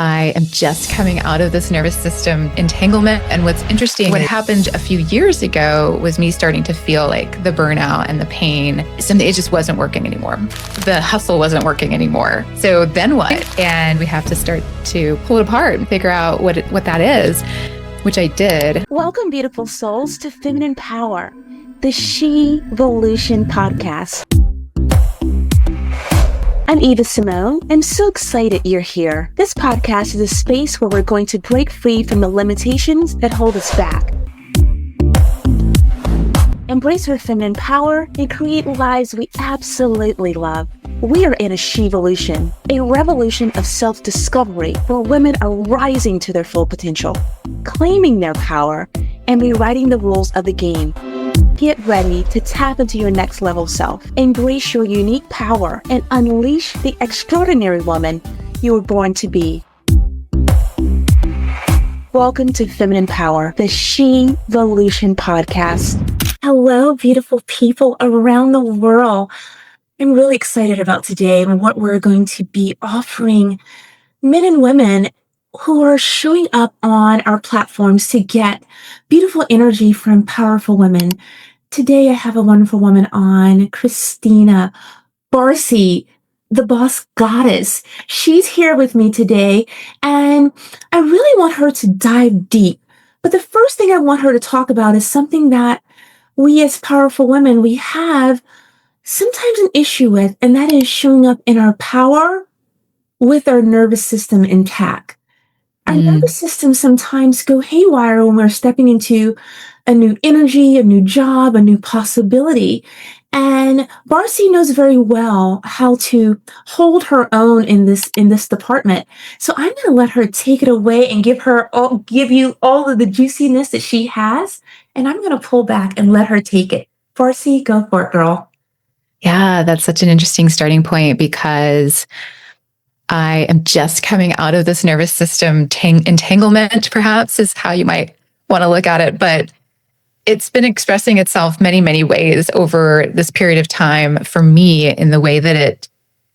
I am just coming out of this nervous system entanglement. And what's interesting, what happened a few years ago was me starting to feel like the burnout and the pain. It just wasn't working anymore. The hustle wasn't working anymore. So then what? And we have to start to pull it apart and figure out what that is, which I did. Welcome, beautiful souls, to Feminine Power, the She-volution podcast. I'm Eva Simone. I'm so excited you're here. This podcast is a space where we're going to break free from the limitations that hold us back, embrace our feminine power, and create lives we absolutely love. We are in a She-volution, a revolution of self-discovery where women are rising to their full potential, claiming their power, and rewriting the rules of the game. Get ready to tap into your next level self, embrace your unique power, and unleash the extraordinary woman you were born to be. Welcome to Feminine Power, the She-volution podcast. Hello, beautiful people around the world. I'm really excited about today and what we're going to be offering men and women who are showing up on our platforms to get beautiful energy from powerful women. Today, I have a wonderful woman on, Christina Barsi, the boss goddess. She's here with me today, and I really want her to dive deep. But the first thing I want her to talk about is something that we as powerful women, we have sometimes an issue with, and that is showing up in our power with our nervous system intact. Our nervous systems sometimes go haywire when we're stepping into a new energy, a new job, a new possibility. And Barsi knows very well how to hold her own in this department. So I'm going to let her take it away and give you all of the juiciness that she has. And I'm going to pull back and let her take it. Barsi, go for it, girl. Yeah, that's such an interesting starting point because I am just coming out of this nervous system entanglement, perhaps is how you might want to look at it. But it's been expressing itself many, many ways over this period of time for me in the way that it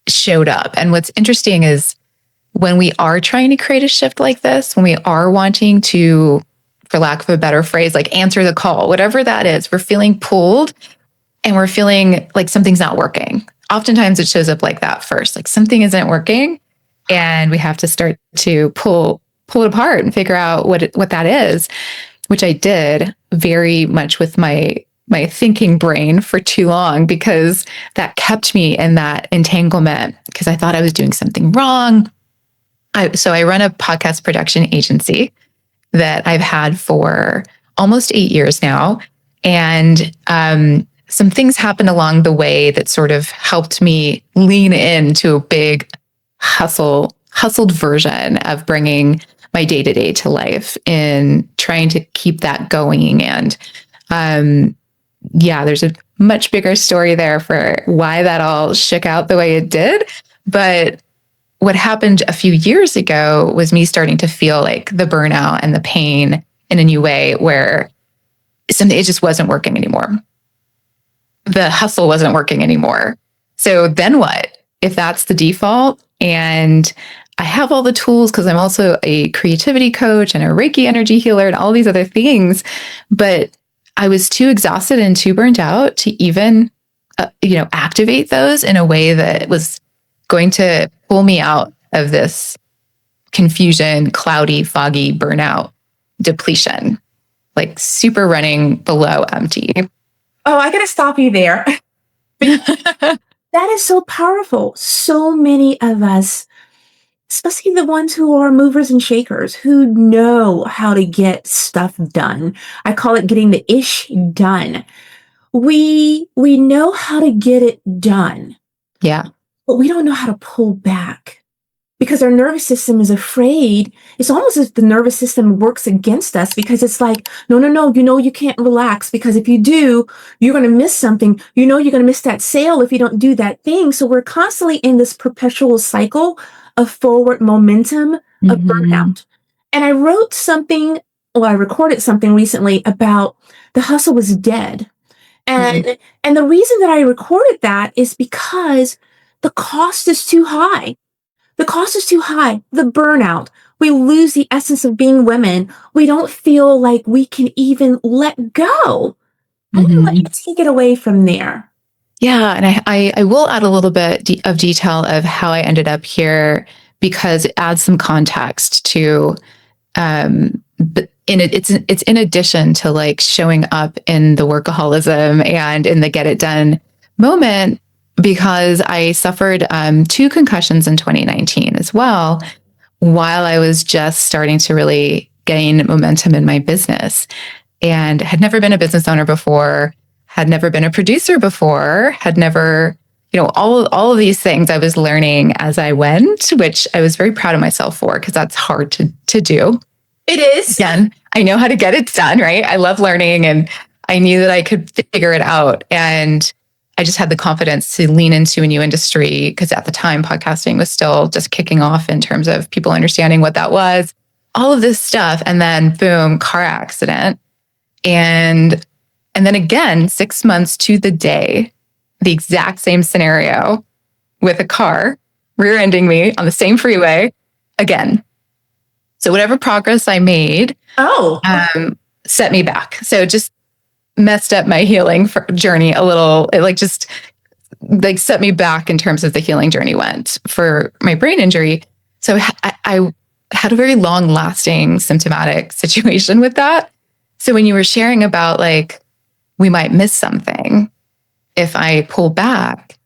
showed up. And what's interesting is when we are trying to create a shift like this, when we are wanting to, for lack of a better phrase, like answer the call, whatever that is, we're feeling pulled and we're feeling like something's not working. Oftentimes it shows up like that first, like something isn't working. And we have to start to pull it apart and figure out what that is, which I did very much with my thinking brain for too long because that kept me in that entanglement because I thought I was doing something wrong. So I run a podcast production agency that I've had for almost 8 years now. And some things happened along the way that sort of helped me lean into a big hustled version of bringing my day-to-day to life in trying to keep that going. And there's a much bigger story there for why that all shook out the way it did. But what happened a few years ago was me starting to feel like the burnout and the pain in a new way where it just wasn't working anymore. The hustle wasn't working anymore. So then what? If that's the default, and I have all the tools because I'm also a creativity coach and a Reiki energy healer and all these other things, but I was too exhausted and too burnt out to even, activate those in a way that was going to pull me out of this confusion, cloudy, foggy burnout depletion, like super running below empty. Oh, I got to stop you there. That is so powerful. So many of us, especially the ones who are movers and shakers, who know how to get stuff done. I call it getting the ish done. We know how to get it done. Yeah. But we don't know how to pull back because our nervous system is afraid. It's almost as if the nervous system works against us because it's like, no, you can't relax because if you do, you're going to miss something. You're going to miss that sale if you don't do that thing. So we're constantly in this perpetual cycle of forward momentum of burnout. And I recorded something recently about the hustle was dead. And the reason that I recorded that is because the cost is too high. The cost is too high. The burnout. We lose the essence of being women. We don't feel like we can even let go. I'm going to let you take it away from there. Yeah. And I will add a little bit of detail of how I ended up here because it adds some context to, but it's in addition to like showing up in the workaholism and in the get it done moment, because I suffered 2 concussions in 2019 as well, while I was just starting to really gain momentum in my business, and had never been a business owner before, had never been a producer before, had never, all of these things I was learning as I went, which I was very proud of myself for, because that's hard to do. It is. Again, I know how to get it done, right? I love learning, and I knew that I could figure it out. And I just had the confidence to lean into a new industry, because at the time, podcasting was still just kicking off in terms of people understanding what that was, all of this stuff. And then boom, car accident. And then again, 6 months to the day, the exact same scenario with a car rear-ending me on the same freeway again. So whatever progress I made set me back. So it just messed up my healing journey a little. It just set me back in terms of the healing journey went for my brain injury. So I had a very long lasting symptomatic situation with that. So when you were sharing about we might miss something if I pull back,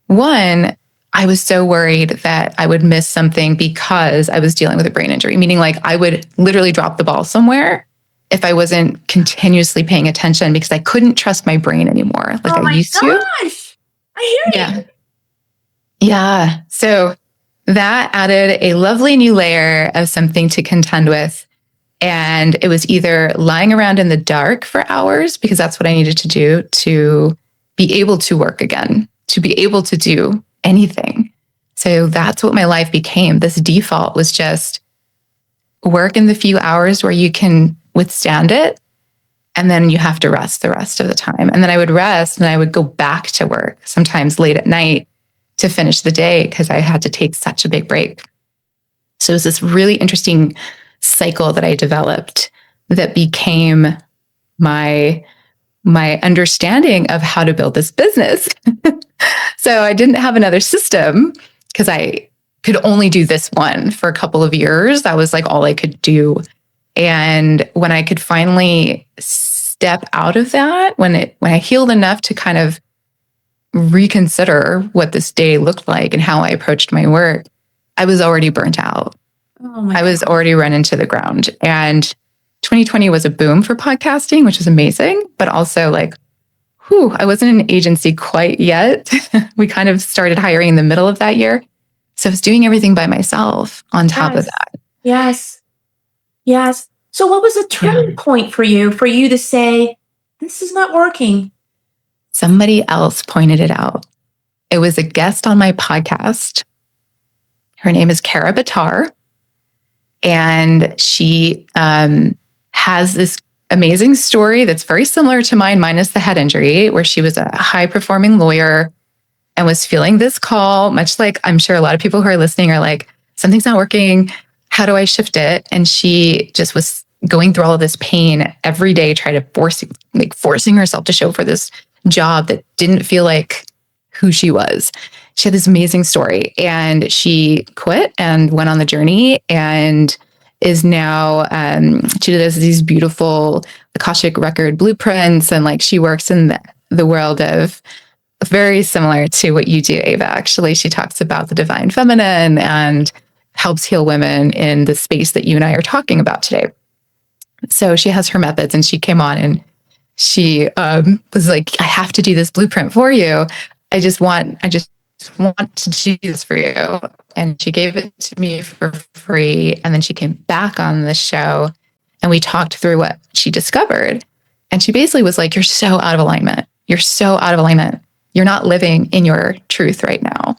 one, I was so worried that I would miss something because I was dealing with a brain injury, meaning I would literally drop the ball somewhere if I wasn't continuously paying attention, because I couldn't trust my brain anymore I used to. I hear you. Yeah. So that added a lovely new layer of something to contend with. And it was either lying around in the dark for hours, because that's what I needed to do to be able to work again, to be able to do anything. So that's what my life became. This default was just work in the few hours where you can withstand it, and then you have to rest the rest of the time. And then I would rest and I would go back to work, sometimes late at night, to finish the day, because I had to take such a big break. So it was this really interesting cycle that I developed that became my understanding of how to build this business. So I didn't have another system, because I could only do this one for a couple of years. That was all I could do. And when I could finally step out of that, when I healed enough to kind of reconsider what this day looked like and how I approached my work, I was already burnt out. I was already run into the ground. And 2020 was a boom for podcasting, which was amazing, but also I wasn't an agency quite yet. We kind of started hiring in the middle of that year. So I was doing everything by myself on top of that. Yes. Yes. So what was the turning point for you to say, this is not working? Somebody else pointed it out. It was a guest on my podcast. Her name is Kara Batar. And she has this amazing story that's very similar to mine, minus the head injury, where she was a high-performing lawyer and was feeling this call, much like I'm sure a lot of people who are listening are like, something's not working. How do I shift it? And she just was going through all of this pain every day, forcing herself to show for this job that didn't feel like who she was. She had this amazing story, and she quit and went on the journey, and is now, she does these beautiful Akashic record blueprints, and she works in the world of, very similar to what you do, Eva. Actually, she talks about the divine feminine and helps heal women in the space that you and I are talking about today. So she has her methods, and she came on and she was like, I have to do this blueprint for you. I just want to do this for you. And she gave it to me for free. And then she came back on the show and we talked through what she discovered. And she basically was like, you're so out of alignment. You're so out of alignment. You're not living in your truth right now.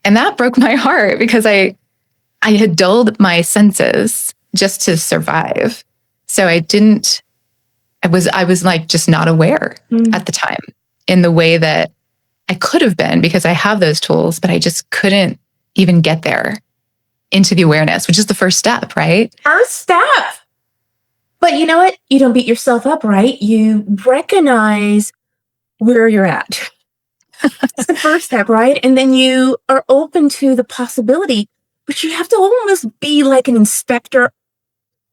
And that broke my heart, because I had dulled my senses just to survive. So I was just not aware at the time in the way that I could have been, because I have those tools, but I just couldn't even get there into the awareness, which is the first step, right? First step. But you know what? You don't beat yourself up, right? You recognize where you're at. That's the first step, right? And then you are open to the possibility, but you have to almost be like an inspector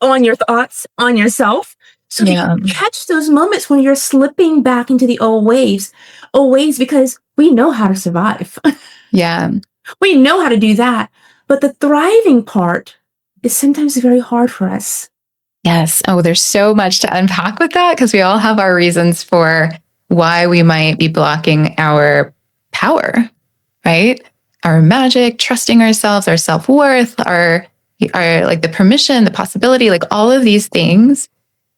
on your thoughts, on yourself. So that you can catch those moments when you're slipping back into the old ways, because we know how to survive. Yeah. We know how to do that. But the thriving part is sometimes very hard for us. Yes. Oh, there's so much to unpack with that because we all have our reasons for why we might be blocking our power, right? Our magic, trusting ourselves, our self-worth, our like the permission, the possibility, like all of these things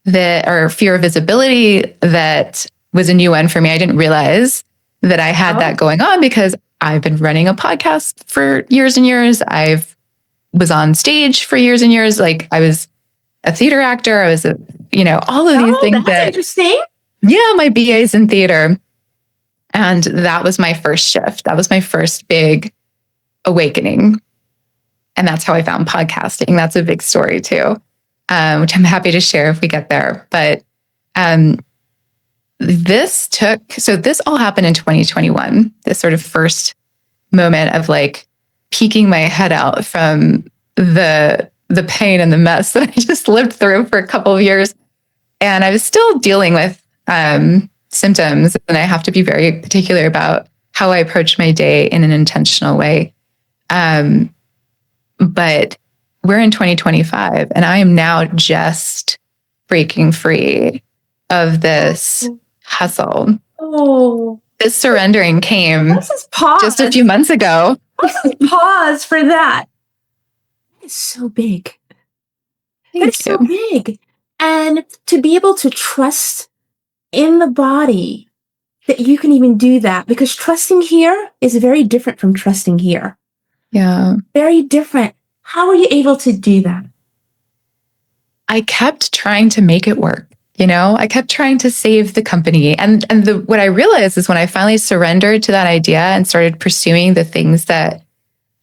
that are fear of visibility. That was a new one for me. I didn't realize that I had that going on because I've been running a podcast for years and years. Was on stage for years and years. Like I was a theater actor. I was all of these things. That's interesting. Yeah, my BA's in theater. And that was my first shift. That was my first big awakening. And that's how I found podcasting. That's a big story too, which I'm happy to share if we get there. But this all happened in 2021, this sort of first moment of like peeking my head out from the pain and the mess that I just lived through for a couple of years. And I was still dealing with symptoms. And I have to be very particular about how I approach my day in an intentional way. But we're in 2025 and I am now just breaking free of this hustle. Oh, this surrendering came just a few months ago. Pause for that. It's so big. It's so big. And to be able to trust in the body that you can even do that, because trusting here is very different from trusting here. Yeah. Very different. How are you able to do that? I kept trying to make it work. I kept trying to save the company. And what I realized is when I finally surrendered to that idea and started pursuing the things that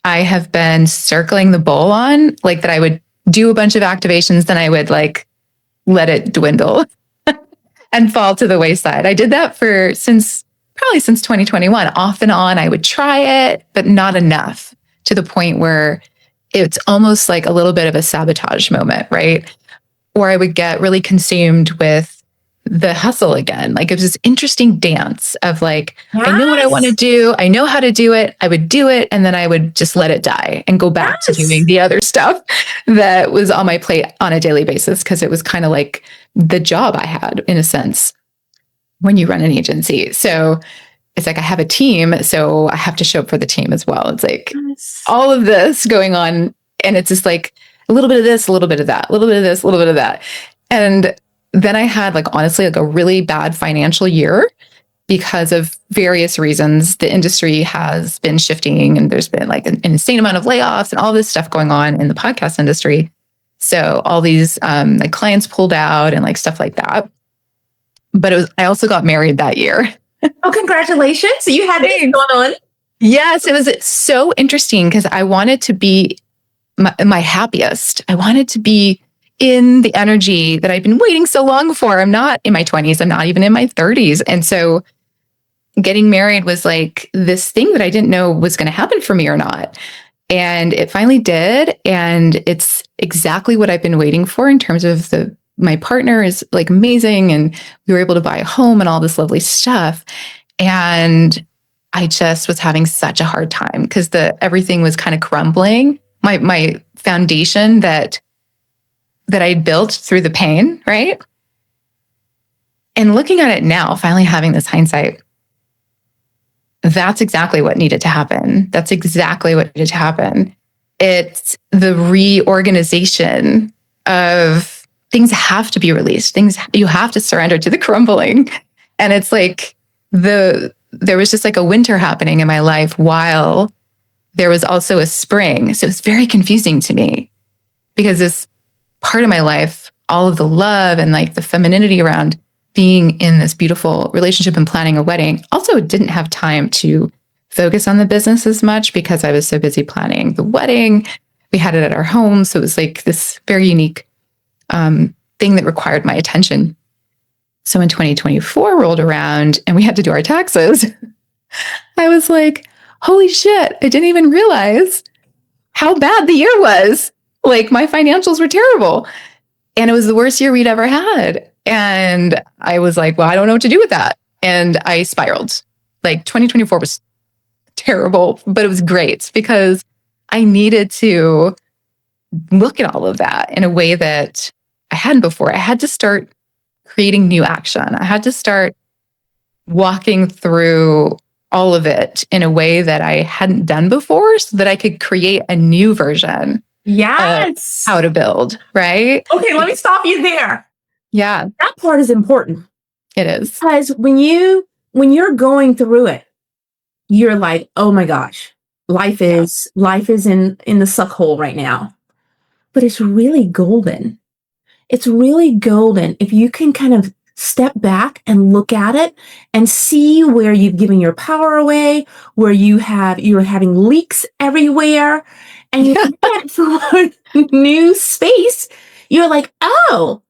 I have been circling the bowl on, like that I would do a bunch of activations, then I would like let it dwindle and fall to the wayside. I did that probably since 2021. Off and on, I would try it, but not enough to the point where it's almost like a little bit of a sabotage moment, right? Or I would get really consumed with the hustle again. Like it was this interesting dance of like, yes. I know what I want to do. I know how to do it. I would do it. And then I would just let it die and go back to doing the other stuff that was on my plate on a daily basis. Cause it was kind of like the job I had in a sense when you run an agency. So it's like, I have a team, so I have to show up for the team as well. It's like all of this going on. And it's just like a little bit of this, a little bit of that, a little bit of this, a little bit of that. And then I had honestly a really bad financial year because of various reasons. The industry has been shifting and there's been an insane amount of layoffs and all this stuff going on in the podcast industry. So all these clients pulled out and stuff like that. But I also got married that year. Oh, congratulations. So you had this going on. Yes, it was so interesting because I wanted to be my happiest. I wanted to be in the energy that I've been waiting so long for. I'm not in my 20s. I'm not even in my 30s. And so getting married was like this thing that I didn't know was going to happen for me or not. And it finally did. And it's exactly what I've been waiting for in terms of my partner is amazing. And we were able to buy a home and all this lovely stuff. And I just was having such a hard time because everything was kind of crumbling. My foundation that I built through the pain, right? And looking at it now, finally having this hindsight, that's exactly what needed to happen. That's exactly what needed to happen. It's the reorganization of things have to be released. You have to surrender to the crumbling. And it's like there was just a winter happening in my life while there was also a spring. So it's very confusing to me because this part of my life, all of the love and the femininity around being in this beautiful relationship and planning a wedding, also didn't have time to focus on the business as much because I was so busy planning the wedding. We had it at our home. So it was like this very unique thing that required my attention. So when 2024 rolled around and we had to do our taxes, I was like, holy shit, I didn't even realize how bad the year was. Like my financials were terrible. And it was the worst year we'd ever had. And I was like, well, I don't know what to do with that. And I spiraled. Like 2024 was terrible, but it was great because I needed to look at all of that in a way that I hadn't before. I had to start creating new action. I had to start walking through all of it in a way that I hadn't done before so that I could create a new version. Yes. How to build, right? Okay, let me stop you there. Yeah. That part is important. It is. Because when you're going through it, you're like, oh my gosh, life is in the suck hole right now. But it's really golden. It's really golden if you can kind of step back and look at it and see where you've given your power away, where you're having leaks everywhere, and you get from a new space. You're like, oh,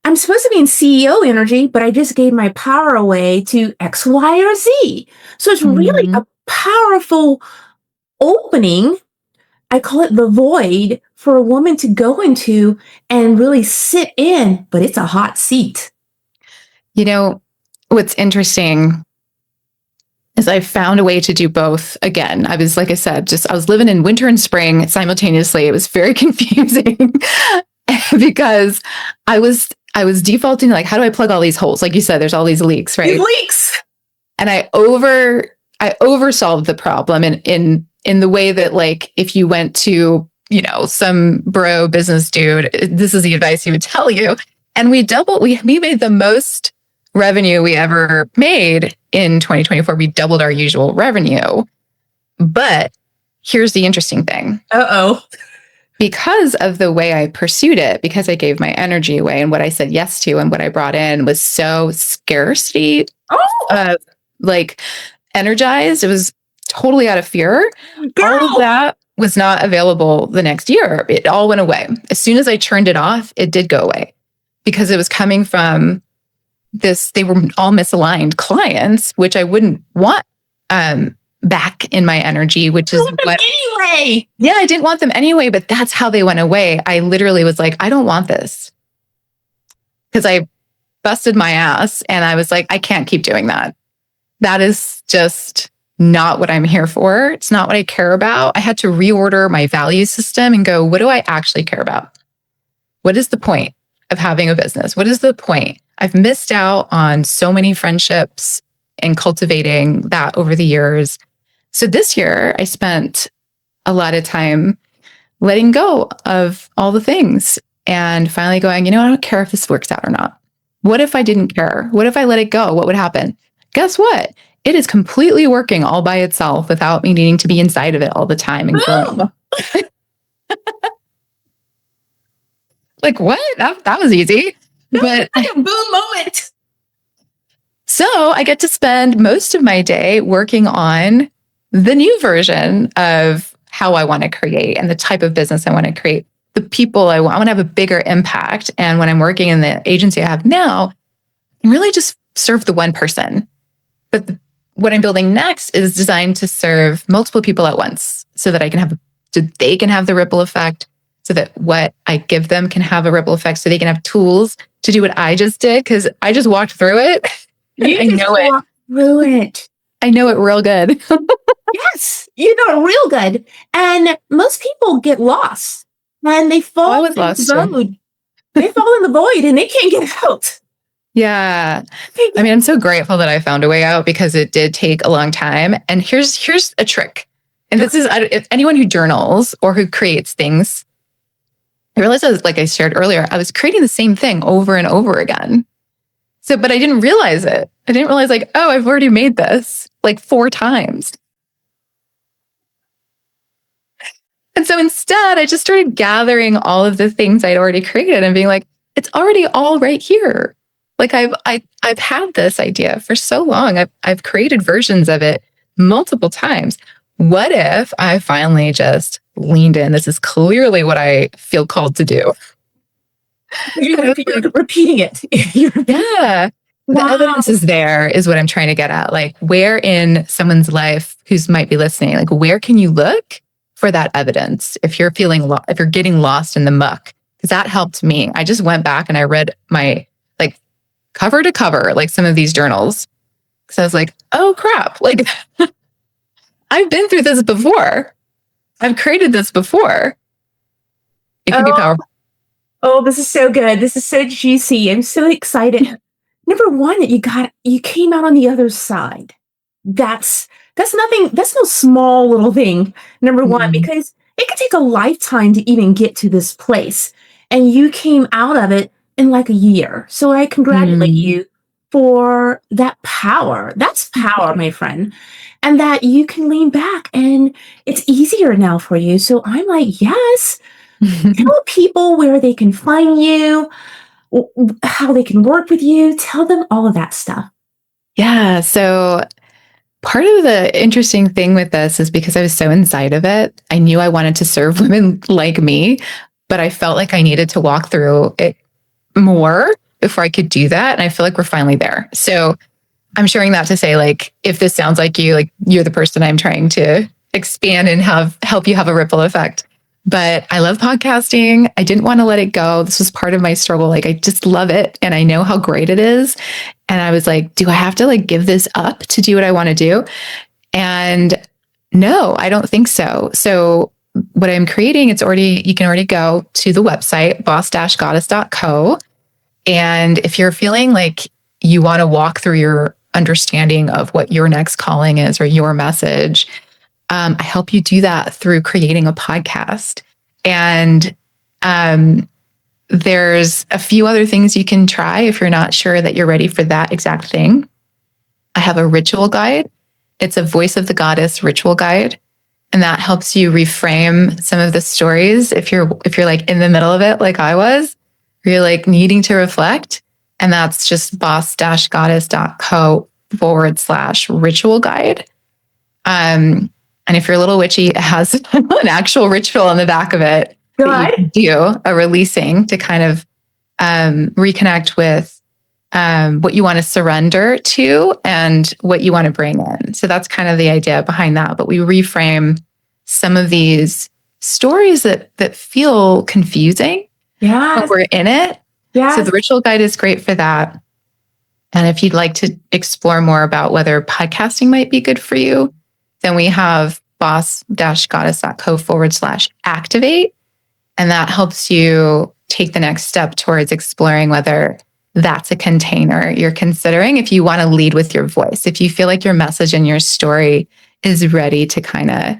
I'm supposed to be in CEO energy, but I just gave my power away to X, Y, or Z. So it's really a powerful opening. I call it the void for a woman to go into and really sit in, but it's a hot seat. You know, what's interesting is I found a way to do both. Again, I was, like I said, I was living in winter and spring simultaneously. It was very confusing because I was defaulting like, how do I plug all these holes? Like you said, there's all these leaks, right? Leaks. And I oversolved the problem in the way that, like, if you went to, some bro business dude, this is the advice he would tell you. And we made the most revenue we ever made in 2024. We doubled our usual revenue. But here's the interesting thing. Because of the way I pursued it, because I gave my energy away and what I said yes to and what I brought in was so scarcity, like energized. It was totally out of fear. Girl. All of that was not available the next year. It all went away. As soon as I turned it off, it did go away because it was coming from they were all misaligned clients, which I wouldn't want back in my energy, which is what anyway. Yeah, I didn't want them anyway, but that's how they went away. I literally was like, I don't want this. Because I busted my ass and I was like, I can't keep doing that. That is just not what I'm here for. It's not what I care about. I had to reorder my value system and go, what do I actually care about? What is the point of having a business? What is the point? I've missed out on so many friendships and cultivating that over the years. So this year I spent a lot of time letting go of all the things and finally going, I don't care if this works out or not. What if I didn't care? What if I let it go? What would happen? Guess what? It is completely working all by itself without me needing to be inside of it all the time and growing. Like, what? That was easy. But like a boom moment. So I get to spend most of my day working on the new version of how I want to create and the type of business I want to create, the people I want to have a bigger impact. And when I'm working in the agency I have now, I really just serve the one person. But what I'm building next is designed to serve multiple people at once so that they can have the ripple effect, so that what I give them can have a ripple effect, so they can have tools to do what I just did, because I just walked through it. I know it. Through it. I know it real good. Yes, you know it real good. And most people get lost and they fall in the void. They fall in the void and they can't get out. Yeah. I mean, I'm so grateful that I found a way out because it did take a long time. And here's a trick. And this is, if anyone who journals or who creates things, I realized, like I shared earlier, I was creating the same thing over and over again. But I didn't realize it. I didn't realize like, oh, I've already made this like 4 times. And so instead, I just started gathering all of the things I'd already created and being like, it's already all right here. Like I've had this idea for so long. I've created versions of it multiple times. What if I finally just leaned in? This is clearly what I feel called to do. You're repeating it. Yeah. The evidence is there, is what I'm trying to get at. Like, where in someone's life who's might be listening, like, where can you look for that evidence if you're feeling, if you're getting lost in the muck? Because that helped me. I just went back and I read my, like, cover to cover, like some of these journals. Because I was like, oh crap, like, I've been through this before. I've created this before. It can be powerful. Oh, this is so good. This is so juicy. I'm so excited. Number one, that you came out on the other side. That's nothing, that's no small little thing. Number one, because it could take a lifetime to even get to this place. And you came out of it in like a year. So I congratulate you for that power. That's power, my friend. And that you can lean back and it's easier now for you. So I'm like, yes. Tell people where they can find you, how they can work with you. Tell them all of that stuff. Yeah. So part of the interesting thing with this is because I was so inside of it, I knew I wanted to serve women like me, but I felt like I needed to walk through it more before I could do that. And I feel like we're finally there. So I'm sharing that to say, like, if this sounds like you, like, you're the person I'm trying to expand and help you have a ripple effect. But I love podcasting. I didn't want to let it go. This was part of my struggle. Like, I just love it. And I know how great it is. And I was like, do I have to, like, give this up to do what I want to do? And no, I don't think so. So what I'm creating, you can already go to the website, boss-goddess.co. And if you're feeling like you want to walk through your understanding of what your next calling is or your message, I help you do that through creating a podcast. And there's a few other things you can try if you're not sure that you're ready for that exact thing. I have a ritual guide. It's a Voice of the Goddess ritual guide. And that helps you reframe some of the stories if you're like in the middle of it, like I was, you're like needing to reflect. And that's just boss-goddess.co/ritual guide. And if you're a little witchy, it has an actual ritual on the back of it that you can do, a releasing to kind of reconnect with what you want to surrender to and what you want to bring in. So that's kind of the idea behind that. But we reframe some of these stories that feel confusing when we're in it. So the ritual guide is great for that. And if you'd like to explore more about whether podcasting might be good for you, then we have boss-goddess.co/activate. And that helps you take the next step towards exploring whether that's a container you're considering if you want to lead with your voice. If you feel like your message and your story is ready to kind of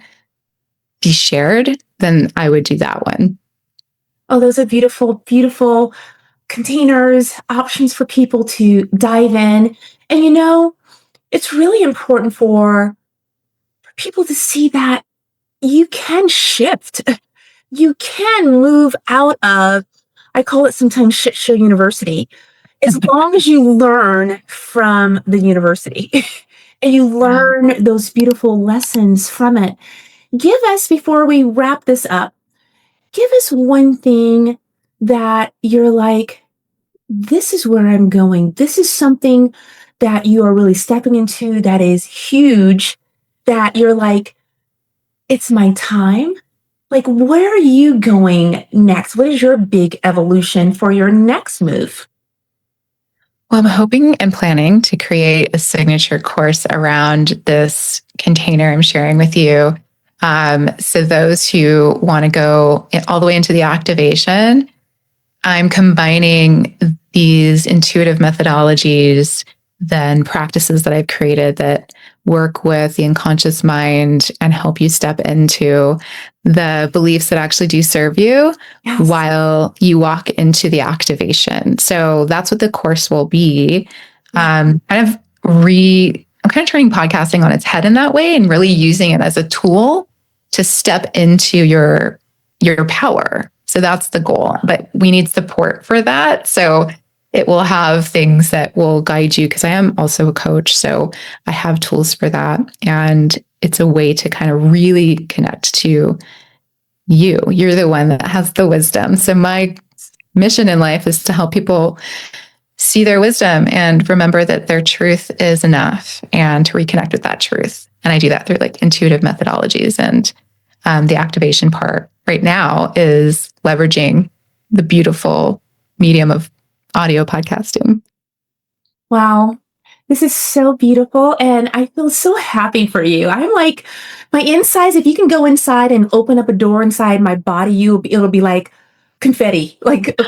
be shared, then I would do that one. Oh, those are beautiful, beautiful containers, options for people to dive in. And it's really important for people to see that you can shift. You can move out of, I call it sometimes shit show university, as long as you learn from the university and you learn those beautiful lessons from it. Give us, before we wrap this up, give us one thing that you're like, this is where I'm going. This is something that you are really stepping into that is huge, that you're like, it's my time. Like, where are you going next? What is your big evolution for your next move? Well, I'm hoping and planning to create a signature course around this container I'm sharing with you. So those who want to go all the way into the activation, I'm combining these intuitive methodologies, then practices that I've created that work with the unconscious mind and help you step into the beliefs that actually do serve you while you walk into the activation. So that's what the course will be. I'm kind of turning podcasting on its head in that way and really using it as a tool to step into your power. So that's the goal, but we need support for that. So it will have things that will guide you, because I am also a coach. So I have tools for that. And it's a way to kind of really connect to you. You're the one that has the wisdom. So my mission in life is to help people see their wisdom and remember that their truth is enough, and to reconnect with that truth. And I do that through like intuitive methodologies. And the activation part right now is leveraging the beautiful medium of audio podcasting. Wow. This is so beautiful. And I feel so happy for you. I'm like, my insides, if you can go inside and open up a door inside my body, it'll be like confetti, like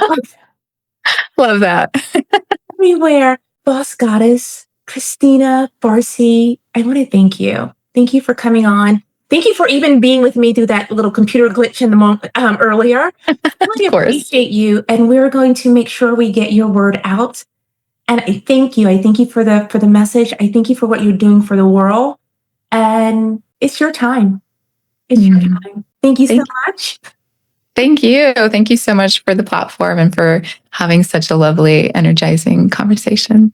Love that. everywhere. Boss Goddess, Christina Barsi, I want to thank you. Thank you for coming on. Thank you for even being with me through that little computer glitch in the moment earlier. I really appreciate you. And we're going to make sure we get your word out. And I thank you. I thank you for the message. I thank you for what you're doing for the world. And it's your time. It's your time. Thank you so much. Thank you. Thank you so much for the platform and for having such a lovely, energizing conversation.